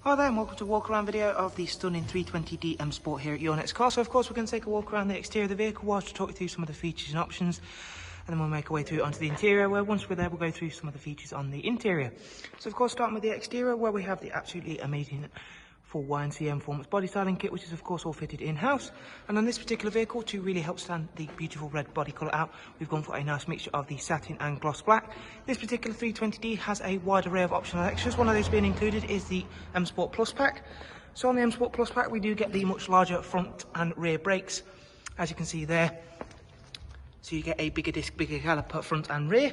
Hi there and welcome to a walk around video of the stunning 320D Msport here at your next car. So of course we're going to take a walk around the exterior of the vehicle whilst to talk you through some of the features and options, and then we'll make our way through onto the interior, where once we're there we'll go through some of the features on the interior. So of course starting with the exterior, where we have the absolutely amazing full YNCM Performance body styling kit, which is of course all fitted in-house. And on this particular vehicle, to really help stand the beautiful red body colour out, we've gone for a nice mixture of the satin and gloss black. This particular 320D has a wide array of optional extras. One of those being included is the Msport Plus pack. So on the Msport Plus pack we do get the much larger front and rear brakes, as you can see there. So you get a bigger disc, bigger caliper front and rear.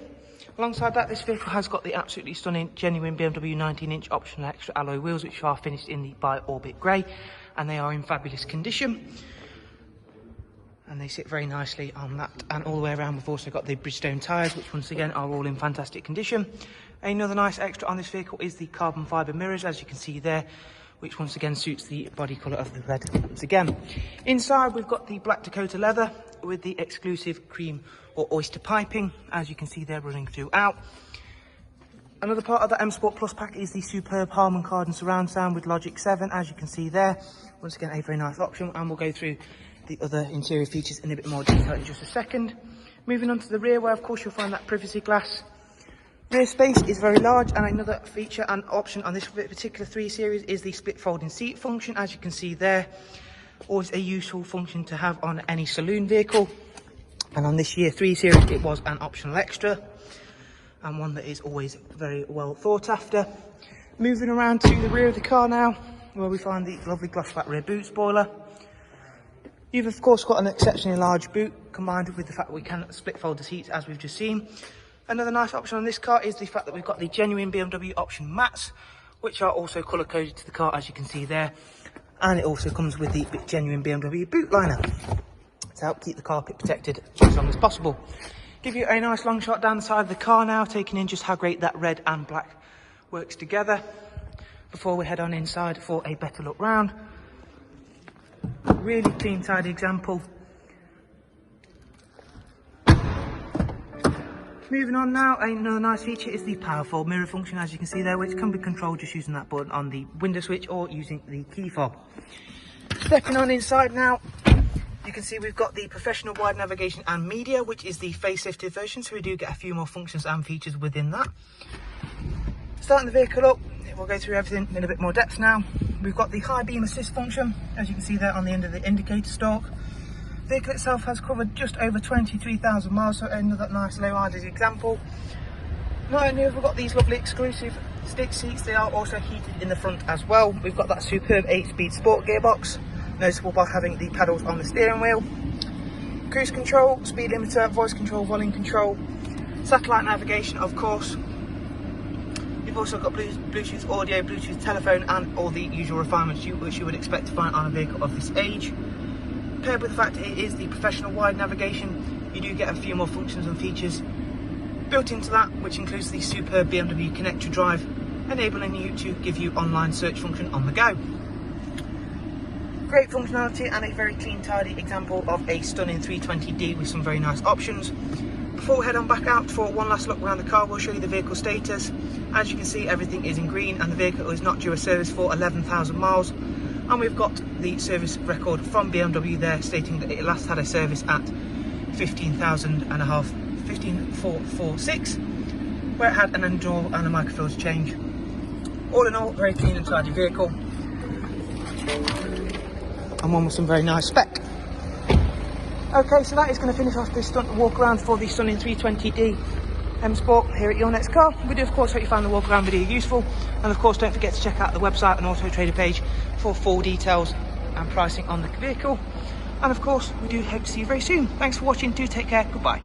Alongside that, this vehicle has got the absolutely stunning genuine BMW 19-inch optional extra alloy wheels, which are finished in the Bi-Orbit Grey, and they are in fabulous condition. And they sit very nicely on that. And all the way around, we've also got the Bridgestone tyres, which once again are all in fantastic condition. Another nice extra on this vehicle is the carbon fibre mirrors, as you can see there, which once again suits the body colour of the red once again. Inside, we've got the black Dakota leather with the exclusive cream or oyster piping, as you can see there, running throughout. Another part of the Msport Plus pack is the superb Harman Kardon surround sound with Logic 7, as you can see there. Once again, a very nice option, and we'll go through the other interior features in a bit more detail in just a second. Moving on to the rear, where of course you'll find that privacy glass. Rear space is very large, and another feature and option on this particular 3 Series is the split folding seat function, as you can see there. Always a useful function to have on any saloon vehicle, and on this year 3 Series it was an optional extra, and one that is always very well thought after. Moving around to the rear of the car now, where we find the lovely gloss black rear boot spoiler. You've of course got an exceptionally large boot, combined with the fact that we can split fold the seats, as we've just seen. Another nice option on this car is the fact that we've got the genuine BMW option mats, which are also colour coded to the car, as you can see there. And it also comes with the genuine BMW boot liner to help keep the carpet protected as long as possible. Give you a nice long shot down the side of the car now, taking in just how great that red and black works together, before we head on inside for a better look round. Really clean, tidy example. Moving on now, another nice feature is the powerful mirror function, as you can see there, which can be controlled just using that button on the window switch or using the key fob. Stepping on inside now, you can see we've got the professional wide navigation and media, which is the facelifted version, so we do get a few more functions and features within that. Starting the vehicle up, we'll go through everything in a bit more depth now. We've got the high beam assist function, as you can see there on the end of the indicator stalk. The vehicle itself has covered just over 23,000 miles, so another nice low mileage example. Not only have we got these lovely exclusive stick seats, they are also heated in the front as well. We've got that superb 8-speed sport gearbox, noticeable by having the pedals on the steering wheel. Cruise control, speed limiter, voice control, volume control, satellite navigation of course. You've also got Bluetooth audio, Bluetooth telephone, and all the usual refinements which you would expect to find on a vehicle of this age. Paired with the fact it is the professional wide navigation, you do get a few more functions and features built into that, which includes the superb BMW Connect to Drive, enabling you to give you online search function on the go. Great functionality and a very clean, tidy example of a stunning 320D with some very nice options. Before we head on back out for one last look around the car, we'll show you the vehicle status. As you can see, everything is in green and the vehicle is not due a service for 11,000 miles. And we've got the service record from BMW there, stating that it last had a service at 15,446, where it had an end door and a microfilter change. All in all, very clean and tidy vehicle, and one with some very nice spec. Okay, so that is going to finish off this walk around for the stunning 320D Msport here at your next car. We do of course hope you found the walk around video useful, and of course don't forget to check out the website and Auto Trader page for full details and pricing on the vehicle. And of course we do hope to see you very soon. Thanks for watching, do take care, goodbye.